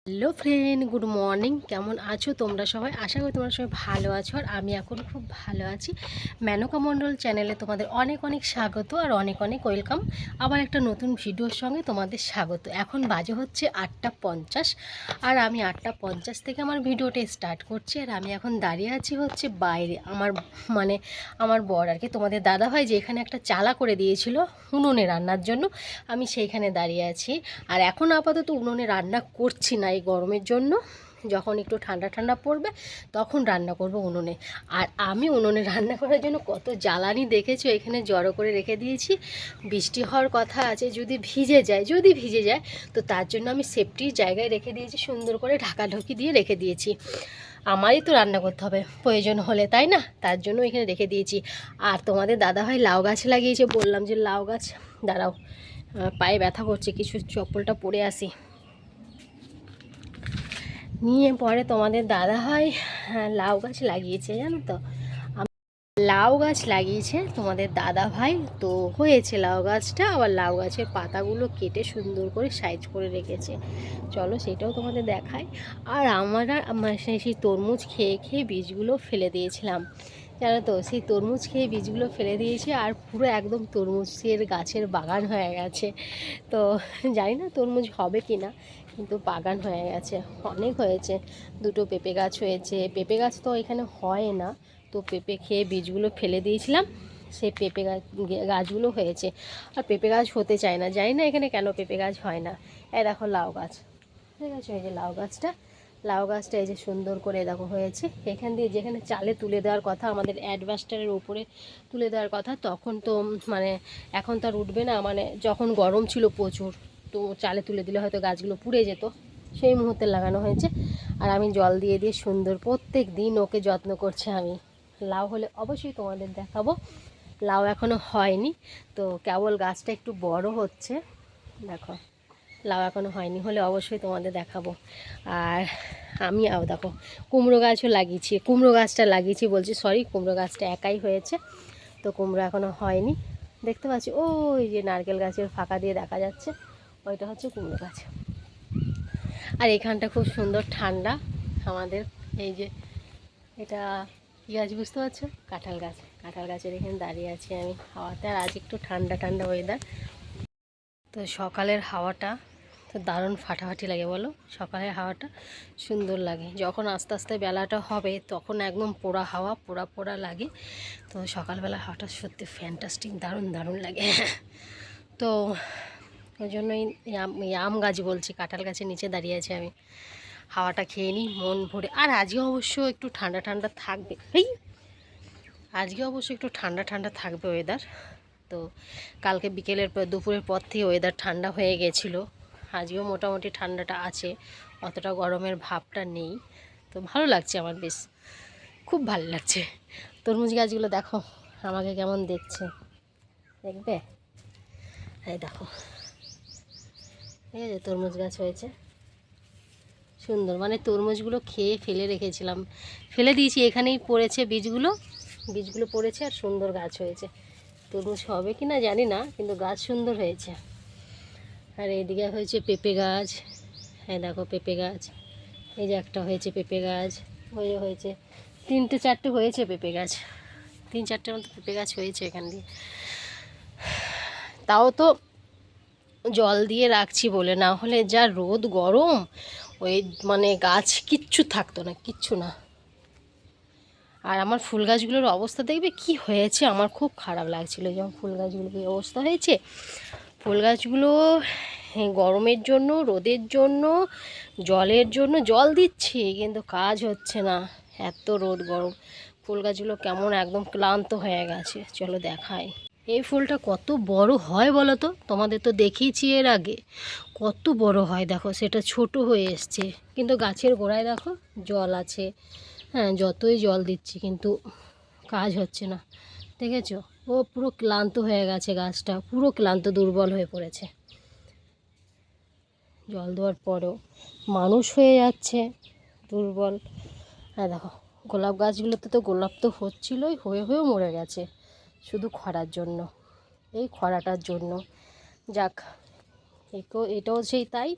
Hello friend, good morning. কেমন আছো তোমরা সবাই? আশা করি তোমরা সবাই ভালো আছো, আর আমি এখন খুব ভালো আছি। মেনকা মণ্ডল চ্যানেলে তোমাদের অনেক অনেক স্বাগত আর অনেক অনেক ওয়েলকাম। আবার একটা নতুন ভিডিওর সঙ্গে তোমাদের স্বাগত। এখন বাজে হচ্ছে 8:50, আর আমি 8:50 থেকে আমার ভিডিওটা স্টার্ট করছি। আর আমি এখন দাঁড়িয়ে আছি হচ্ছে বাইরে, আমার বর আর কি, তোমাদের দাদাভাই যে এখানে একটা চালা করে দিয়েছিল উনুনে রান্নার জন্য, আমি সেইখানে দাঁড়িয়ে আছি। আর এখন আপাতত উনুনে রান্না করছি না এই গরমের জন্য। যখন একটু ঠান্ডা ঠান্ডা পড়বে তখন রান্না করব উনুনে। আর আমি উনুনে রান্না করার জন্য কত জ্বালানি দেখেছো, এখানে জড়ো করে রেখে দিয়েছি। বৃষ্টি হওয়ার কথা আছে, যদি ভিজে যায় তো তার জন্য আমি সেফটির জায়গায় রেখে দিয়েছি, সুন্দর করে ঢাকাঢুকি দিয়ে রেখে দিয়েছি। আমারই তো রান্না করতে হবে প্রয়োজন হলে, তাই না? তার জন্য এখানে রেখে দিয়েছি। আর তোমাদের দাদাভাই লাউ গাছ লাগিয়েছে, বললাম যে লাউ গাছ, দাঁড়াও পায়ে ব্যথা করছে, কিছু চপ্পলটা পরে আসি নিয়ে। পরে তোমাদের দাদাভাই লাউ গাছ লাগিয়েছে, জানো তো, লাউ গাছ লাগিয়েছে তোমাদের দাদাভাই। তো হয়েছে লাউ গাছটা, আবার লাউ গাছের পাতাগুলো কেটে সুন্দর করে সাইজ করে রেখেছে। চলো সেটাও তোমাদের দেখাই। আর আমার সেই তরমুজ খেয়ে খেয়ে বীজগুলো ফেলে দিয়েছিলাম, জানো তো, সেই তরমুজ খেয়ে বীজগুলো ফেলে দিয়েছি। আর পুরো একদম তরমুজের গাছের বাগান হয়ে গেছে। তো জানি না তরমুজ হবে কি না, কিন্তু বাগান হয়ে গেছে, অনেক হয়েছে। দুটো পেঁপে গাছ হয়েছে। পেঁপে গাছ তো এখানে হয় না, তো পেঁপে খেয়ে বীজগুলো ফেলে দিয়েছিলাম, সেই পেঁপে গাছগুলো হয়েছে। আর পেঁপে গাছ হতে চায় না, জানি না এখানে কেন পেঁপে গাছ হয় না। এই দেখো লাউ গাছ, ঠিক আছে, এই যে লাউ গাছটা এই যে সুন্দর করে দেখো হয়েছে। এখান দিয়ে যেখানে চালে তুলে দেওয়ার কথা, আমাদের অ্যাডভাস্টারের উপরে তুলে দেওয়ার কথা, তখন তো এখন তো আর উঠবে না, যখন গরম ছিল প্রচুর, তো চালে তুলে দিলে হয়তো গাছগুলো পুড়ে যেত, সেই মুহূর্তে লাগানো হয়েছে। আর আমি জল দিয়ে দিয়ে সুন্দর প্রত্যেক দিন ওকে যত্ন করছি আমি। লাউ হলে অবশ্যই তোমাদের দেখাবো। লাউ এখনও হয়নি, তো কেবল গাছটা একটু বড় হচ্ছে, দেখো লাউ এখনও হয়নি, হলে অবশ্যই তোমাদের দেখাবো। আর আমি দেখো কুমড়ো গাছও লাগিয়েছি, কুমড়ো গাছটা লাগিয়েছি বলছি, সরি, কুমড়ো গাছটা একাই হয়েছে, তো কুমড়ো এখনও হয়নি। দেখতে পাচ্ছি ওই যে নারকেল গাছের ফাঁকা দিয়ে দেখা যাচ্ছে, ওইটা হচ্ছে কুমড়ো গাছ। আর এখানটা খুব সুন্দর ঠান্ডা আমাদের। এই যে এটা কী গাছ বুঝতে পারছো? কাঁঠাল গাছ। কাঁঠাল গাছের এখানে দাঁড়িয়ে আছি আমি হাওয়াতে। আর আজ একটু ঠান্ডা ঠান্ডা ওয়েদার, তো সকালের হাওয়াটা তো দারুণ ফাটাফাটি লাগে, বলো? সকালের হাওয়াটা সুন্দর লাগে, যখন আস্তে আস্তে বেলাটা হবে তখন একদম পোড়া হাওয়া, পোড়া পোড়া লাগে। তো সকালবেলা হাওয়াটা সত্যি ফ্যান্টাস্টিক, দারুণ দারুণ লাগে। তো ওই জন্যই আম গাছ বলছি, কাঁঠাল গাছের নিচে দাঁড়িয়ে আছি আমি, হাওয়াটা খেয়ে নিই মন ভরে। আর আজকে অবশ্য একটু ঠান্ডা ঠান্ডা থাকবে, আজকে অবশ্য একটু ঠান্ডা ঠান্ডা থাকবে ওয়েদার। তো কালকে বিকেলের পর দুপুরের পর থেকে ওয়েদার ঠান্ডা হয়ে গেছিলো, আজকেও মোটামুটি ঠান্ডাটা আছে, অতটা গরমের ভাবটা নেই। তো ভালো লাগছে আমার, বেশ খুব ভালো লাগছে। তরমুজ গাছগুলো দেখো আমাকে কেমন দেখছে, দেখবে? এই দেখো, ঠিক আছে, তরমুজ গাছ হয়েছে সুন্দর, তরমুজগুলো খেয়ে ফেলে রেখেছিলাম, ফেলে দিয়েছি, এখানেই পড়েছে বীজগুলো, বীজগুলো পড়েছে আর সুন্দর গাছ হয়েছে। তরমুজ হবে কি না জানি না, কিন্তু গাছ সুন্দর হয়েছে। আর এইদিকে হয়েছে পেঁপে গাছ, হ্যাঁ দেখো পেঁপে গাছ, এই যে একটা হয়েছে পেঁপে গাছ, ওই হয়েছে 3-4টে হয়েছে পেঁপে গাছ, 3-4টের মতো পেঁপে গাছ হয়েছে এখান দিয়ে। তাও তো জল দিয়ে রাখছি বলে, না হলে যা রোদ গরম, ওই গাছ কিচ্ছু থাকতো না, কিচ্ছু না। আর আমার ফুল গাছগুলোর অবস্থা দেখবে কি হয়েছে, আমার খুব খারাপ লাগছিলো যখন ফুল গাছগুলোর এই অবস্থা হয়েছে। ফুল গাছগুলো গরমের জন্য, রোদের জন্য, জলের জন্য জল দিচ্ছি, কিন্তু কাজ হচ্ছে না, এত রোদ গরম। ফুল গাছগুলো কেমন একদম ক্লান্ত হয়ে গেছে। চলো দেখাই এই ফুলটা কত বড় হয় বলো তো, তোমাদের তো দেখিয়েছি এর আগে, কত বড় হয় দেখো, সেটা ছোট হয়ে এসছে, কিন্তু গাছের গোড়ায় দেখো জল আছে। হ্যাঁ, যতই জল দিচ্ছি কিন্তু কাজ হচ্ছে না, দেখেছো? ও পুরো ক্লান্ত হয়ে গেছে, গাছটা পুরো ক্লান্ত, দুর্বল হয়ে পড়েছে, জল দেওয়ার পরেও মানুষ হয়ে যাচ্ছে দুর্বল। হ্যাঁ দেখো গোলাপ গাছগুলোতে তো গোলাপ তো হচ্ছিলোই, হয়েও মরে গেছে শুধু খরার জন্য, এই খরাটার জন্য। যাক, এটাও সেই তাই,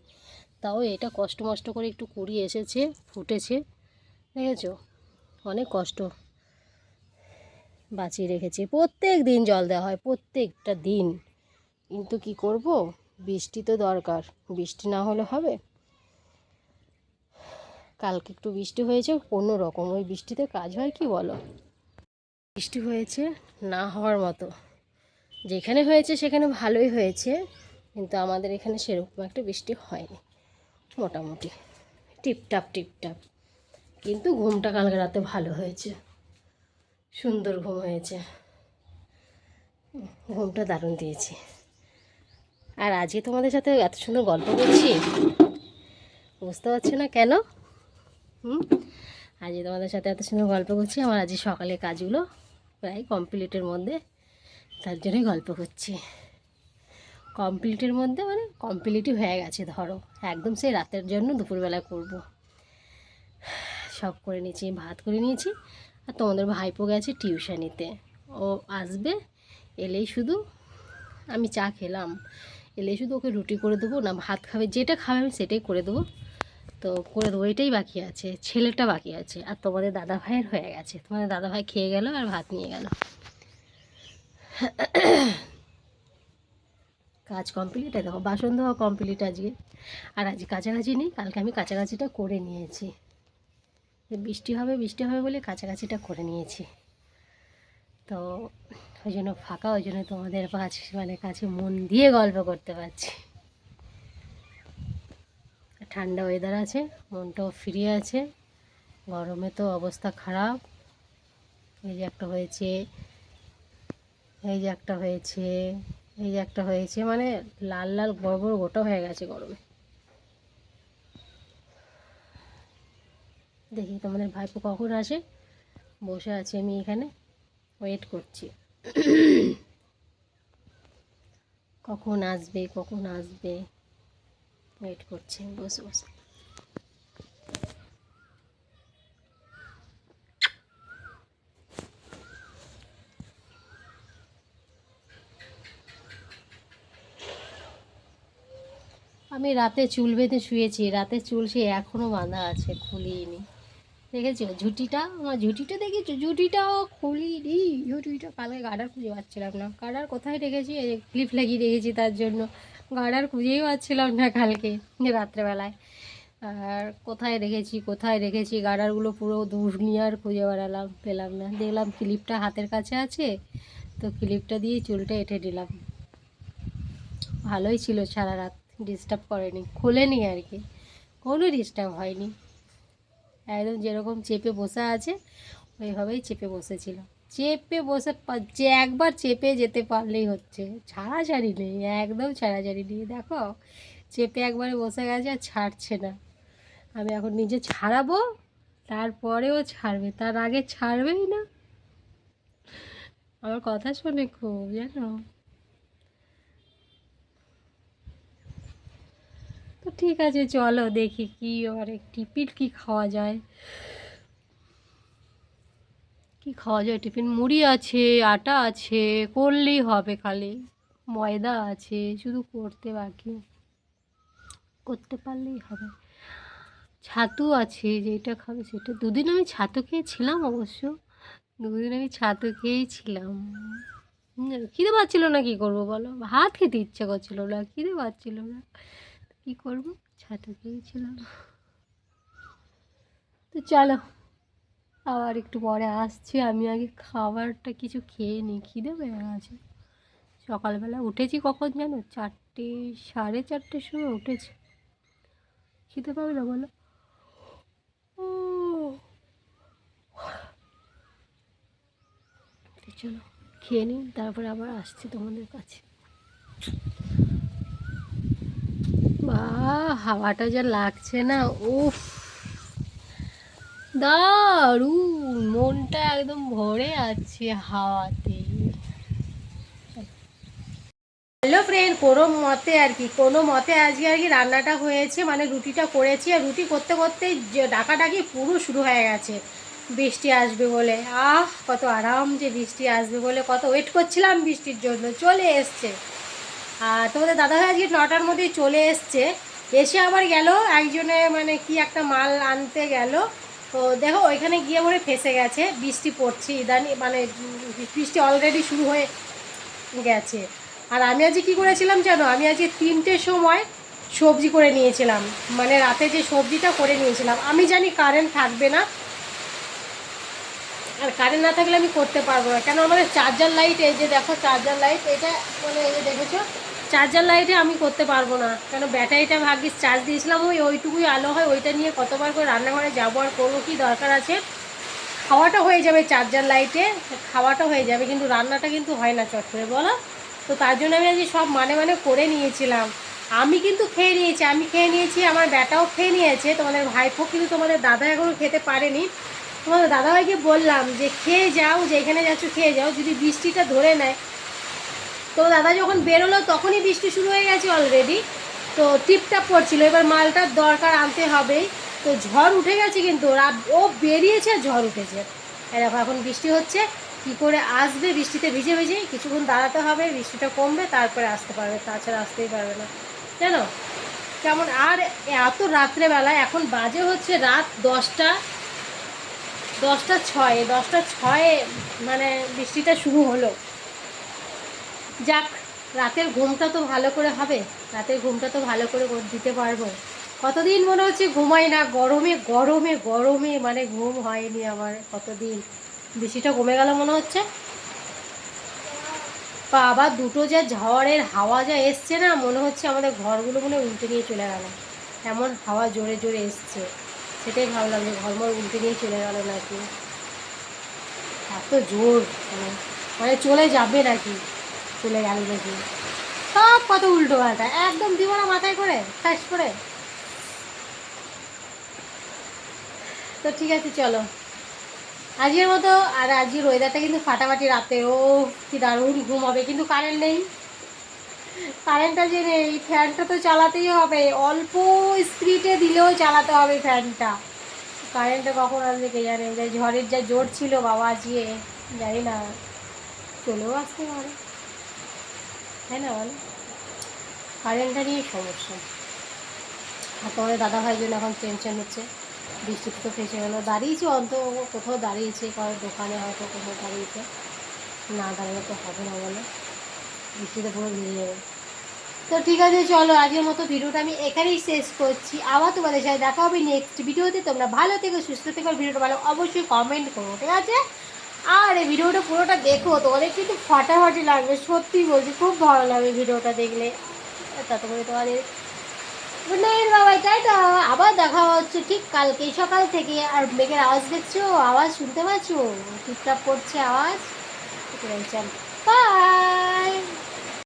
তাও এটা কষ্ট মষ্ট করে একটু কুড়ি এসেছে, ফুটেছে, দেখেছো? অনেক কষ্ট বাঁচিয়ে রেখেছি। প্রত্যেক দিন জল দেওয়া হয়, প্রত্যেকটা দিন, কিন্তু কি করব, বৃষ্টি তো দরকার, বৃষ্টি না হলে হবে? কালকে একটু বৃষ্টি হয়েছে কোনো রকম, ওই বৃষ্টিতে কাজ হয় কি বলো? বৃষ্টি হয়েছে না হওয়ার মতো, যেখানে হয়েছে সেখানে ভালোই হয়েছে, কিন্তু আমাদের এখানে সেরকম একটা বৃষ্টি হয়নি, মোটামুটি টিপটাপ টিপটাপ। কিন্তু ঘুমটা কালকে রাতে ভালো হয়েছে, সুন্দর ঘুম হয়েছে, ঘুমটা দারুণ দিয়েছি। আর আজকে তোমাদের সাথে এত সুন্দর গল্প করছি, বুঝতে পারছো না কেন? আজকে তোমাদের সাথে এত সুন্দর গল্প করছি, আমার আজকে সকালে কাজগুলো প্রায় কমপ্লিটের মধ্যে, তার জন্যই গল্প করছি। কমপ্লিটের মধ্যে মানে কমপ্লিটই হয়ে গেছে ধরো, একদম সেই রাতের জন্য দুপুরবেলা করব। সব করে নিয়েছি, ভাত করে নিয়েছি। আর তোমাদের ভাইপো গেছে টিউশনিতে, ও আসবে, এলেই শুধু আমি চা খেলাম, এলেই শুধু ওকে রুটি করে দেবো, না ভাত খাবে, যেটা খাবে আমি সেটাই করে দেবো। তো করে দেবো, এটাই বাকি আছে, ছেলেটা বাকি আছে। আর তোমাদের দাদা ভাইয়ের হয়ে গেছে, তোমাদের দাদা ভাই খেয়ে গেল আর ভাত নিয়ে গেল। কাজ কমপ্লিট, দেখো বাসন ধোয়া কমপ্লিট আজকে। আর আজকে কাছাকাছি নেই, কালকে আমি কাছাকাছিটা করে নিয়েছি, বৃষ্টি হবে বৃষ্টি হবে বলে কাছাকাছিটা করে নিয়েছি। তো ওই জন্য ফাঁকা, ওই জন্য তোমাদের কাছে মন দিয়ে গল্প করতে পারছি। ঠান্ডা ওয়েদার আছে, মনটাও ফ্রি আছে। গরমে তো অবস্থা খারাপ। এই যে একটা হয়েছে, এই যে একটা হয়েছে, এই যে একটা হয়েছে, মানে লাল লাল বড় বড় গোটা হয়ে গেছে গরমে। দেখি তোমাদের ভাইপো কখন আসে, বসে আছি আমি এখানে ওয়েট করছি। কখন আসবে কখন আসবে, ওয়েট করছি বসে বসে। আমি রাতে চুল বেঁধে শুয়েছি, রাতে চুল সে এখনও বাঁধা আছে, খুলিনি। দেখেছো ঝুঁটিটা, আমার ঝুঁটিটা দেখেছো, ঝুঁটিটাও খুলিনি। ঝুঁটিটা কালকে গার্ডার খুঁজে পাচ্ছিলাম না, গার্ডার কোথায় রেখেছি, এই ক্লিপ লাগিয়ে রেখেছি, তার জন্য গার্ডার খুঁজেই পাচ্ছিলাম না কালকে রাত্রেবেলায়। আর কোথায় রেখেছি গার্ডারগুলো, পুরো দুনিয়ার খুঁজে বেড়ালাম, পেলাম না। দেখলাম ক্লিপটা হাতের কাছে আছে, তো ক্লিপটা দিয়ে চুলটা এঁটে দিলাম। ভালোই ছিল, সারা রাত ডিস্টার্ব করেনি, খোলেনি আর কি, কোনো ডিস্টার্ব হয়নি। একদম যেরকম চেপে বসে আছে ওইভাবেই চেপে বসেছিল, চেপে বসে যে একবার চেপে যেতে পারলেই হচ্ছে, ছাড়াছাড়ি নেই, একদম ছাড়াছাড়ি নেই। দেখো চেপে একবারে বসে গেছে আর ছাড়ছে না। আমি এখন নিজে ছাড়াবো, তারপরেও ছাড়বে, তার আগে ছাড়বেই না। আমার কথা শোনে খুব, জানো তো। ঠিক আছে চলো দেখি কি আর টিফিন কি খাওয়া যায়, কি খাওয়া যায় টিফিন। মুড়ি আছে, আটা আছে, করলেই হবে, খালি ময়দা আছে, শুধু করতে বাকি, করতে পারলেই হবে। ছাতু আছে, যেটা খাবে সেটা। দুদিন আমি ছাতু খেয়েছিলাম অবশ্য, দুদিন আমি ছাতু খেয়েই ছিলাম। খিদে পাচ্ছিল না, কি করবো বলো, ভাত খেতে ইচ্ছা করছিল না, খিদে পাচ্ছিল না, কি করবো, ছাতু খেয়েছিলাম। তো চলো আবার একটু পরে আসছি, আমি আগে খাবারটা কিছু খেয়ে নিই, খিদে পেয়ে গেছে। সকালবেলা উঠেছি কখন জানো, 4টে, 4:30 সময় উঠেছি, খিদে পাবে না বলো? চলো খেয়ে নিই, তারপরে আবার আসছি তোমাদের কাছে। বা হাওয়াটা যা লাগছে না, উফ দারুণ, মনটা একদম ভরে আছে হাওয়াতে। হ্যালো ফ্রেন্ড, কোনো মতে আর কি, কোনো মতে আজকে আর কি রান্নাটা হয়েছে, মানে রুটিটা করেছি। আর রুটি করতে করতেই ডাকাডাকি পুরো শুরু হয়ে গেছে, বৃষ্টি আসবে বলে। কত আরাম যে বৃষ্টি আসবে বলে, কত ওয়েট করছিলাম বৃষ্টির জন্য, চলে এসছে। আর তোমাদের দাদাভাই আজকে 9টার মধ্যেই চলে এসছে। এসে আবার গেল একজনে মানে কি একটা মাল আনতে গেল, তো দেখো ওইখানে গিয়ে মনে ফেসে গেছে, বৃষ্টি পড়ছে ইদানি মানে বৃষ্টি অলরেডি শুরু হয়ে গেছে। আর আমি আজকে কী করেছিলাম জানো, আমি আজকে 3টের সময় সবজি করে নিয়েছিলাম, মানে রাতে যে সবজিটা করে নিয়েছিলাম। আমি জানি কারেন্ট থাকবে না, আর কারেন্ট না থাকলে আমি করতে পারবো না, কেন আমাদের চার্জার লাইট, এই যে দেখো চার্জার লাইট, এটা মানে এই যে দেখেছো চার্জার লাইটে আমি করতে পারবো না, কেন ব্যাটারিটা ভাগ্যিস চার্জ দিয়েছিলাম, ওইটুকুই আলো হয়, ওইটা নিয়ে কতবার করে রান্নাঘরে যাবো, আর করবো কি দরকার আছে। খাওয়াটা হয়ে যাবে চার্জার লাইটে, খাওয়াটা হয়ে যাবে, কিন্তু রান্নাটা কিন্তু হয় না চট করে, বলো। তো তার জন্য আমি আজকে সব মানে করে নিয়েছিলাম। আমি কিন্তু খেয়ে নিয়েছি, আমি খেয়ে নিয়েছি, আমার ব্যাটাও খেয়ে নিয়েছে, তোমাদের ভাইপো কিন্তু তোমাদের দাদা এখনও খেতে পারেনি। তোমাদের দাদাভাইকে বললাম যে খেয়ে যাও, যেখানে যাচ্ছ খেয়ে যাও, যদি বৃষ্টিটা ধরে নেয়। তো দাদা যখন বেরোলো তখনই বৃষ্টি শুরু হয়ে গেছে অলরেডি, তো টিপটাপ পড়ছিল, এবার মালটার দরকার আনতে হবেই। তো ঝড় উঠে গেছে, কিন্তু ও বেরিয়েছে আর ঝড় উঠেছে, এরকম এখন বৃষ্টি হচ্ছে। কি করে আসবে বৃষ্টিতে ভিজে ভিজে, কিছুক্ষণ দাঁড়াতে হবে, বৃষ্টিটা কমবে তারপরে আসতে পারবে, তাছাড়া আসতেই পারবে না জানো কেমন। আর এত রাত্রেবেলা, এখন বাজে হচ্ছে রাত 10টা 6, 10টা 6 মানে বৃষ্টিটা শুরু হলো। যাক, রাতের ঘুমটা তো ভালো করে হবে, রাতের ঘুমটা তো ভালো করে দিতে পারবো। কতদিন মনে হচ্ছে ঘুমাই না, গরমে গরমে গরমে মানে ঘুম হয়নি আমার কতদিন। বৃষ্টিটা কমে গেল মনে হচ্ছে। বাবা, দুটো যা ঝড়ের হাওয়া যা এসছে না, মনে হচ্ছে আমাদের ঘরগুলো মনে উল্টে নিয়ে চলে গেল, এমন হাওয়া জোরে জোরে এসছে। সেটাই ভাবলাম যে ঘরমর উল্টে নিয়ে চলে গেল নাকি, এত জোর, মানে চলে যাবে নাকি, চলে গেল নাকি, সব কত উল্টো পাল্টা, একদম দিব না মাথায় করে ঠাস করে। তো ঠিক আছে চলো আজকের মতো, আর আজকের ওয়েদারটা কিন্তু ফাটাফাটি, রাতে ও কি দারুণ ঘুম হবে, কিন্তু কারেন্ট নেই। কারেন্টটা যে নেই, ফ্যানটা তো চালাতেই হবে, অল্প স্পিডে দিলেও চালাতে হবে ফ্যানটা। কারেন্টটা কখন আসবে কে জানে, যে ঝড়ের যা জোর ছিল বাবা আজকে, জানি না চলেও আসতে পারে, তাই না বলো। কারেন্টটা নিয়ে সমস্যা। আর তোমাদের দাদাভাইয়ের জন্য এখন টেনশন হচ্ছে, বৃষ্টিতে তো ফেসে গেলো, দাঁড়িয়েছে অন্ত কোথাও দাঁড়িয়েছে, কারো দোকানে হয়তো কোথাও দাঁড়িয়েছে, না দাঁড়ালে তো হবে না বলো, বৃষ্টিতে পুরো ভিজে যাবে। তো ঠিক আছে চলো, আজকের মতো ভিডিওটা আমি এখানেই শেষ করছি, আবার তোমাদের সাথে দেখা হবে নেক্সট ভিডিওতে। তোমরা ভালো থেকো, সুস্থ থেকো, ভিডিওটা ভালো অবশ্যই কমেন্ট করো, ঠিক আছে। আর এই ভিডিওটা পুরোটা দেখো, তোমাদের কিন্তু ফাটাফাটি লাগবে, সত্যি বলছি, খুব ভালো লাগবে ভিডিওটা দেখলে। তারপরে তোমাদের গুড নাইট বাবাই, টাটা। আবার দেখা হচ্ছে ঠিক কালকে সকাল থেকে। আর মেঘের আওয়াজ দেখছো, আওয়াজ শুনতে পাচ্ছো, টুকটাক করছে আওয়াজ, চল বাই।